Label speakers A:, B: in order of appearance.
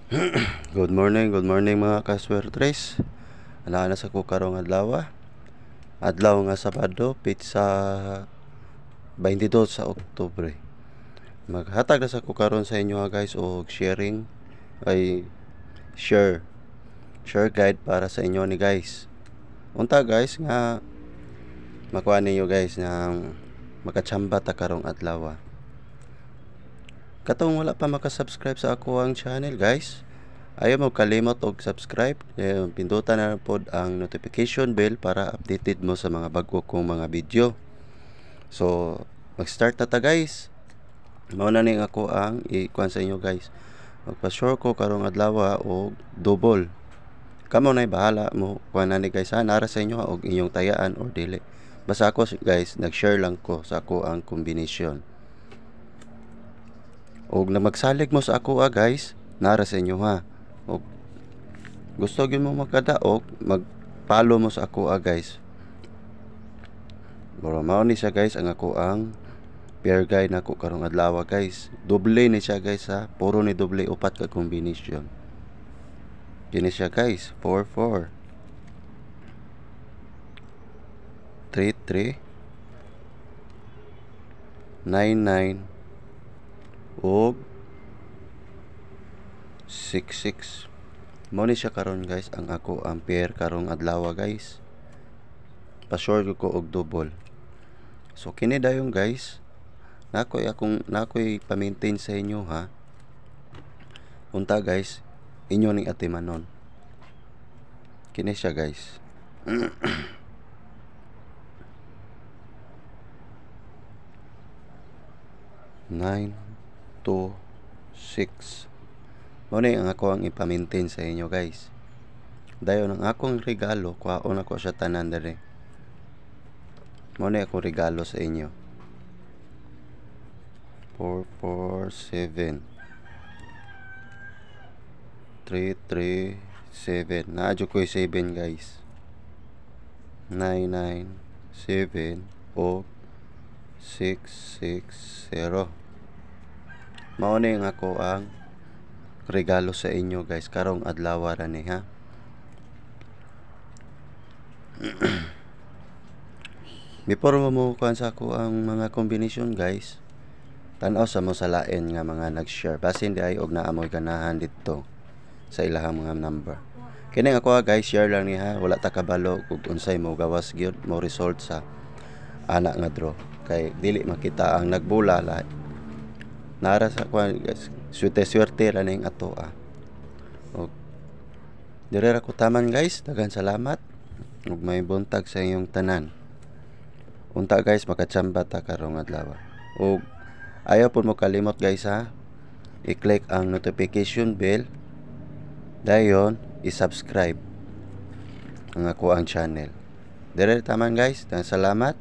A: good morning mga kaswertres. Ana sa ko karong adlaw. Adlaw nga Sabado, pitsa 22 sa Oktubre. Maghatag na sa ko karon sa inyo guys og sharing ay share guide para sa inyo ni guys. Unta guys nga makuha ninyo guys nga makatsamba ta karong adlaw. Katong wala pa makasubscribe sa ako ang channel guys, ayaw mo kalimot og subscribe, pindutan na pod ang notification bell para updated mo sa mga bago kong mga video. So mag-start na ta guys. Mao na ning ako ang ikuan sa inyo guys. Magpa-sure ko karong adlaw og double. Kamo nay bahala mo kuan na ni guys, nara sa inyo og inyong tayaan or dili. Basta ako guys nag-share lang ko sa ako ang combination. Og na magsalig mo sa ako guys, nara sa inyo ha. Og gusto gyud mo makadaog, mag-follow mo sa ako guys. Boro mao ni siya guys ang ako ang pair guide nako karong adlaw guys. Doble ni siya guys ha. Puro ni doble upat ka combination. Kini siya guys, 4-4 3-3 9-9 og 6-6. Mo ni siya karon guys ang ako ang pair karong adlaw guys. Pa-sure ko og double. So kini dayon guys, nakoy pa-maintain sa inyo ha. Unta guys, inyo ning atimanon. Kini siya guys. 9, 2, 6. Mao ni ang ako ang ipa-maintain sa inyo guys. Dayon ang akong regalo, kuhaon ako siya tanan dere. Mao ni akong regalo sa inyo. 4, 4, 7 3, 3, 7. Naadyo ko 7 guys. 9, 9, 7 o 6, 6, 0. Mao ni ang ako ang regalo sa inyo guys karong adlaw ra ni ha. Before mo kuan sa ako ang mga combination guys, tan-aw sa mo sa lain nga mga nag-share basin di ay og naa moy ganahan dito sa ilahang mga number. Kini ako guys, share lang ni ha, wala ta kabalo kung unsay mo gawas gyud mo result sa ana nga draw kay dili makita ang nagbula lahat. Nara sa kuan guys, swerte ra ning ato Og dire ra ko taman guys, daghang salamat ug may buntag sa inyong tanan. Unta guys, makatsamba ta karong adlaw. Og ayaw po mo kalimot guys ha, i-click ang notification bell, dayon i-subscribe ang ako ang channel. Dire taman guys, daghang salamat.